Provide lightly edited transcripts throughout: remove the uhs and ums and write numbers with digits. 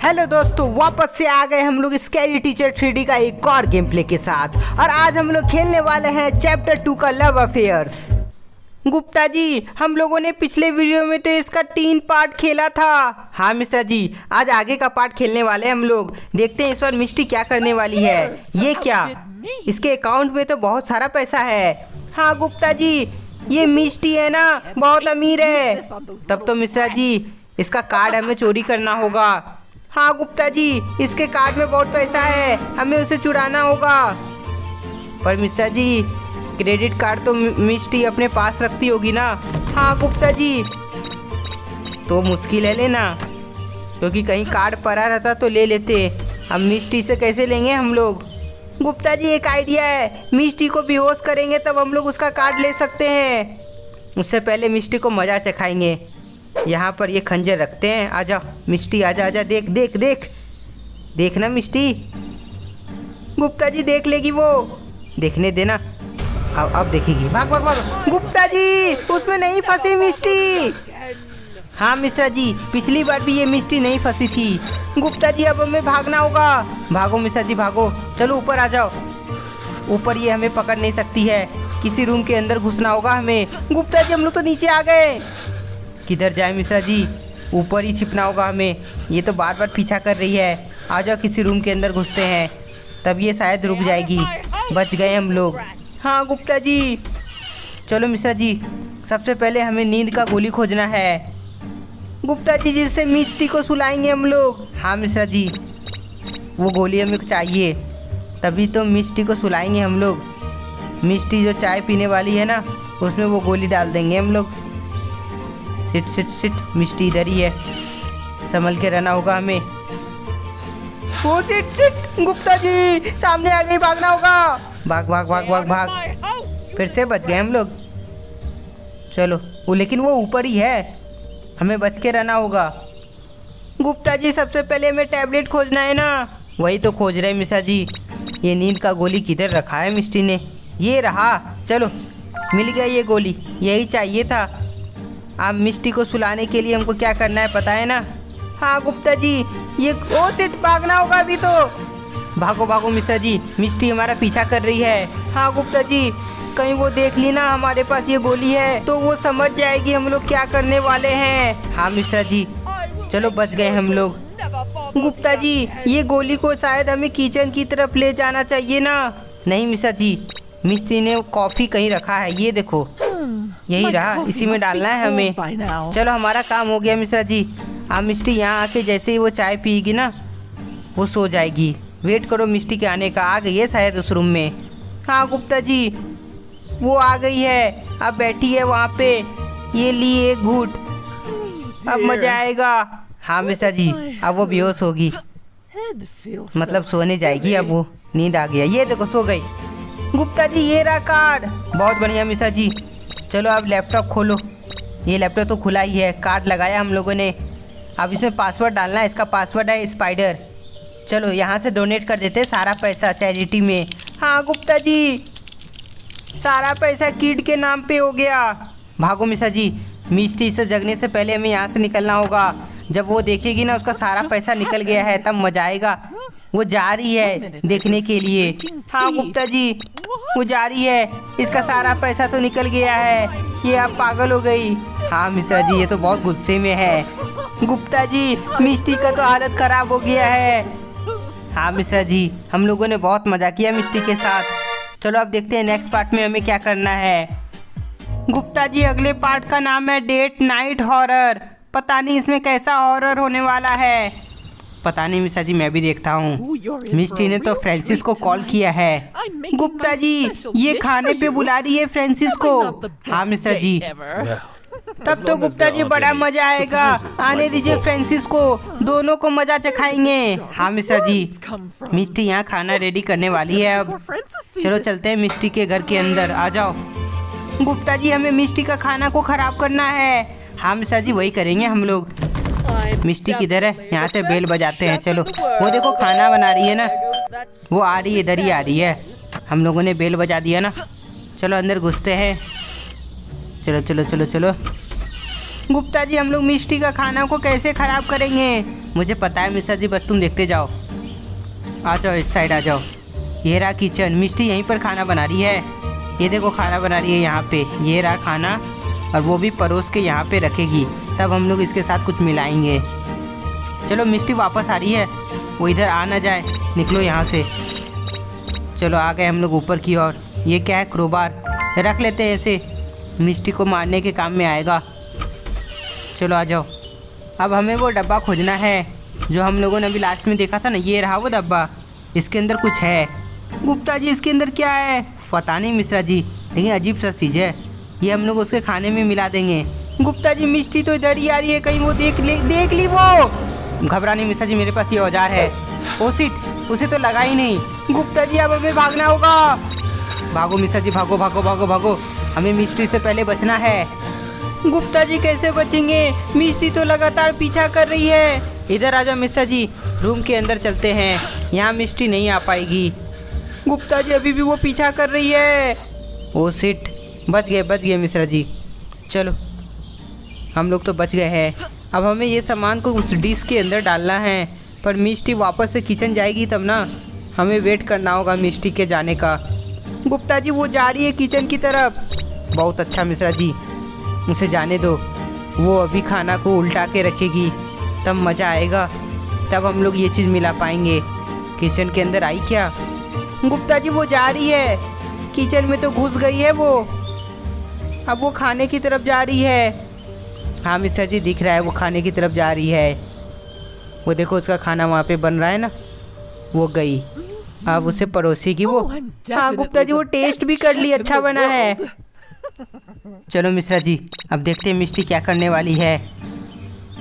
Hello दोस्तों, वापस से आ गए हम लोग स्कैरी टीचर 3D का एक और गेम प्ले के साथ। और आज हम लोग खेलने वाले हैं चैप्टर 2 का लव अफेयर्स। गुप्ता जी, हम लोगों ने पिछले वीडियो में तो इसका 3 पार्ट खेला था। हाँ मिश्रा जी, आज आगे का पार्ट खेलने वाले हम लोग। देखते हैं इस बार मिष्टी क्या करने वाली है। ये क्या, इसके अकाउंट में तो बहुत सारा पैसा है। हाँ गुप्ता जी, ये मिष्टी है ना, बहुत अमीर है। तब तो मिश्रा जी इसका कार्ड हमें चोरी करना होगा। हाँ गुप्ता जी, इसके कार्ड में बहुत पैसा है, हमें उसे चुराना होगा। पर मिश्रा जी, क्रेडिट कार्ड तो मिष्टी अपने पास रखती होगी ना। हाँ गुप्ता जी, तो मुश्किल है लेना, क्योंकि कहीं कार्ड पड़ा रहता तो ले लेते। अब मिष्टी से कैसे लेंगे हम लोग? गुप्ता जी एक आइडिया है, मिष्टी को बेहोश करेंगे तब हम लोग उसका कार्ड ले सकते हैं। उससे पहले मिष्टी को मज़ा चखाएंगे। यहाँ पर ये खंजर रखते हैं। आजा मिष्टी, आजा आजा, देख देख देख देखना मिष्टी। गुप्ता जी देख लेगी वो, देखने देना। अब देखेगी। भाग भाग भाग। गुप्ता जी उसमें नहीं फंसी मिष्टी। हाँ मिश्रा जी, पिछली बार भी ये मिष्टी नहीं फंसी थी। गुप्ता जी अब हमें भागना होगा। भागो मिश्रा जी भागो। चलो ऊपर आ जाओ। ऊपर ये हमें पकड़ नहीं सकती है, किसी रूम के अंदर घुसना होगा हमें। गुप्ता जी हम लोग तो नीचे आ गए। किधर जाए मिश्रा जी, ऊपर ही छिपना होगा हमें। ये तो बार बार पीछा कर रही है। आ जाओ किसी रूम के अंदर घुसते हैं, तब ये शायद रुक जाएगी। बच गए हम लोग। हाँ गुप्ता जी। चलो मिश्रा जी, सबसे पहले हमें नींद का गोली खोजना है। गुप्ता जी जिससे मिष्टी को सुलाएंगे हम लोग। हाँ मिश्रा जी, वो गोली हमें चाहिए, तभी तो मिष्टी को सुलाएंगे हम लोग। मिष्टी जो चाय पीने वाली है ना, उसमें वो गोली डाल देंगे हम लोग। सिट सिट सिट, मिष्टी इधर ही है, संभल के रहना होगा हमें। वो सिट सिट, गुप्ता जी सामने आ गई, भागना होगा। भाग भाग भाग भाग भाग। फिर से बच गए हम लोग। चलो वो, लेकिन वो ऊपर ही है, हमें बच के रहना होगा। गुप्ता जी सबसे पहले हमें टैबलेट खोजना है ना। वही तो खोज रहे मिश्रा जी। ये नींद का गोली किधर रखा है मिष्टी ने? ये रहा। चलो मिल गया ये गोली, यही चाहिए था। अब मिष्टी को सुलाने के लिए हमको क्या करना है पता है ना? हाँ गुप्ता जी, ये ओ सिट, भागना होगा अभी तो। भागो भागो मिश्रा जी, मिष्टी हमारा पीछा कर रही है। हाँ गुप्ता जी, कहीं वो देख ली ना हमारे पास ये गोली है, तो वो समझ जाएगी हम लोग क्या करने वाले हैं। हाँ मिश्रा जी, चलो बच गए हम लोग। गुप्ता जी ये गोली को शायद हमें किचन की तरफ ले जाना चाहिए ना। नहीं मिश्रा जी, मिष्टी ने कॉफ़ी कहीं रखा है, ये देखो, यही रहा, इसी में डालना है हमें। चलो हमारा काम हो गया मिश्रा जी। अब मिष्टी यहाँ आके जैसे ही वो चाय पिएगी ना, वो सो जाएगी। वेट करो मिष्टी के आने का। आ गई है शायद उस रूम में। हाँ गुप्ता जी, वो आ गई है, अब बैठी है वहाँ पे। ये ली एक घूंट, अब मजा आएगा। हाँ मिश्रा जी, अब वो बेहोश होगी, मतलब सोने जाएगी। अब वो नींद आ गया, ये देखो सो गई। गुप्ता जी ये रहा कार्ड। बहुत बढ़िया मिश्रा जी। चलो अब लैपटॉप खोलो। ये लैपटॉप तो खुला ही है, कार्ड लगाया हम लोगों ने। अब इसमें पासवर्ड डालना है, इसका पासवर्ड है स्पाइडर। चलो यहाँ से डोनेट कर देते सारा पैसा चैरिटी में। हाँ गुप्ता जी, सारा पैसा किड के नाम पे हो गया। भागो मिश्रा जी, मिष्टी से जगने से पहले हमें यहाँ से निकलना होगा। जब वो देखेगी ना उसका सारा पैसा निकल गया है, तब मजा आएगा। वो जा रही है देखने के लिए। हाँ गुप्ता जी, वो जा रही है, इसका सारा पैसा तो निकल गया है। ये अब पागल हो गई। हाँ मिश्रा जी, ये तो बहुत गुस्से में है। गुप्ता जी मिष्टी का तो हालत खराब हो गया है। हाँ मिश्रा जी, हम लोगों ने बहुत मजा किया मिष्टी के साथ। चलो अब देखते हैं नेक्स्ट पार्ट में हमें क्या करना है। गुप्ता जी अगले पार्ट का नाम है डेट नाइट हॉरर। पता नहीं इसमें कैसा हॉरर होने वाला है। पता नहीं मिश्रा जी, मैं भी देखता हूँ। मिष्टी ने तो फ्रांसिस को कॉल किया है। गुप्ता जी ये खाने पे बुला रही है फ्रांसिस को। हाँ मिश्रा जी, तब तो गुप्ता जी बड़ा मजा आएगा। आने दीजिए फ्रांसिस को, दोनों को मजा चखाएंगे। हाँ मिश्रा जी, मिष्टी यहाँ खाना रेडी करने वाली है अब। चलो चलते हैं मिष्टी के घर के अंदर। आ जाओ। गुप्ता जी हमें मिष्टी का खाना को खराब करना है। हाँ मिश्रा जी, वही करेंगे हम लोग। मिष्टी किधर है? यहाँ से बेल बजाते हैं। चलो वो देखो खाना बना रही है ना, वो आ रही है, इधर ही आ रही है। हम लोगों ने बेल बजा दिया ना। चलो अंदर घुसते हैं। चलो चलो चलो चलो। गुप्ता जी हम लोग मिष्टी का खाना को कैसे खराब करेंगे? मुझे पता है मिश्रा जी, बस तुम देखते जाओ। आ जाओ इस साइड आ जाओ। ये रहा किचन, मिष्टी यहीं पर खाना बना रही है। ये देखो खाना बना रही है यहाँ पे। ये रहा खाना और वो भी परोस के यहाँ पे रखेगी, तब हम लोग इसके साथ कुछ मिलाएंगे। चलो मिष्टी वापस आ रही है, वो इधर आ ना जाए। निकलो यहाँ से। चलो आ गए हम लोग ऊपर की ओर। ये क्या है? क्रोबार रख लेते हैं, ऐसे मिष्टी को मारने के काम में आएगा। चलो आ जाओ। अब हमें वो डब्बा खोजना है जो हम लोगों ने अभी लास्ट में देखा था ना। ये रहा वो डब्बा, इसके अंदर कुछ है। गुप्ता जी इसके अंदर क्या है? पता नहीं मिश्रा जी, लेकिन अजीब सा चीज़ है। ये हम लोग उसके खाने में मिला देंगे। गुप्ता जी मिष्टी तो इधर ही आ रही है, कहीं वो देख ली वो। घबरा नहीं मिश्रा जी, मेरे पास ये औजार है। ओ सिट, उसे तो लगा ही नहीं। गुप्ता जी अब हमें भागना होगा। भागो मिश्रा जी, भागो भागो भागो भागो, हमें मिष्टी से पहले बचना है। गुप्ता जी कैसे बचेंगे? मिष्टी तो लगातार पीछा कर रही है। इधर आ जाओ मिश्रा जी, रूम के अंदर चलते हैं, यहाँ मिष्टी नहीं आ पाएगी। गुप्ता जी अभी भी वो पीछा कर रही है। ओ सिट, बच गए मिश्रा जी। चलो हम लोग तो बच गए हैं। अब हमें ये सामान को उस डिश के अंदर डालना है, पर मिष्टी वापस से किचन जाएगी तब ना। हमें वेट करना होगा मिष्टी के जाने का। गुप्ता जी वो जा रही है किचन की तरफ। बहुत अच्छा मिश्रा जी, उसे जाने दो। वो अभी खाना को उल्टा के रखेगी, तब मज़ा आएगा, तब हम लोग ये चीज़ मिला पाएंगे। किचन के अंदर आई क्या? गुप्ता जी वो जा रही है, किचन में तो घुस गई है वो। अब वो खाने की तरफ जा रही है। हाँ मिश्रा जी दिख रहा है, वो खाने की तरफ जा रही है। वो देखो उसका खाना वहाँ पे बन रहा है ना, वो गई। अब उसे परोसेगी वो। हाँ गुप्ता जी वो टेस्ट भी कर ली, अच्छा बना है। चलो मिश्रा जी अब देखते हैं मिष्टी क्या करने वाली है।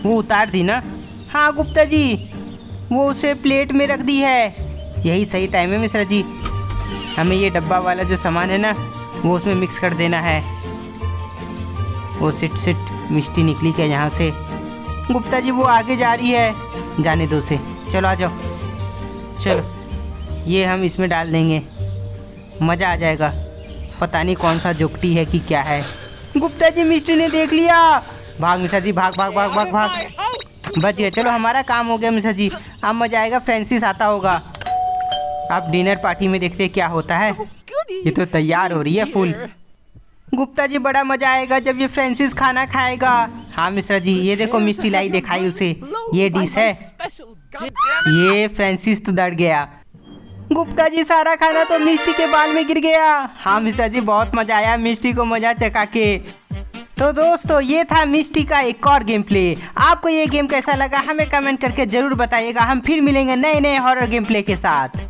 वो उतार दी ना? हाँ गुप्ता जी वो उसे प्लेट में रख दी है। यही सही टाइम है मिश्रा जी, हमें ये डब्बा वाला जो सामान है ना वो उसमें मिक्स कर देना है। वो सिट मिष्टी निकली क्या यहाँ से? गुप्ता जी वो आगे जा रही है, जाने दो उसे। चलो आ जाओ। चलो ये हम इसमें डाल देंगे, मज़ा आ जाएगा। पता नहीं कौन सा जोकटी है कि क्या है। गुप्ता जी मिष्टी ने देख लिया। भाग मिश्रा जी, भाग भाग भाग भाग भाग। बच गए। चलो हमारा काम हो गया मिश्रा जी, अब मज़ा आएगा। फ्रांसिस आता होगा। अब डिनर पार्टी में देखते हैं क्या होता है। ये तो तैयार हो रही है फुल। गुप्ता जी बड़ा मज़ा आएगा जब ये फ्रांसिस खाना खाएगा। हाँ मिश्रा जी ये देखो मिष्टी लाई दिखाई उसे, ये डिश है। ये फ्रांसिस तो डर गया। गुप्ता जी सारा खाना तो मिष्टी के बाल में गिर गया। हाँ मिश्रा जी बहुत मज़ा आया मिष्टी को मज़ा चखा के। तो दोस्तों ये था मिष्टी का एक और गेम प्ले। आपको ये गेम कैसा लगा हमें कमेंट करके ज़रूर बताइएगा। हम फिर मिलेंगे नए हॉरर गेम प्ले के साथ।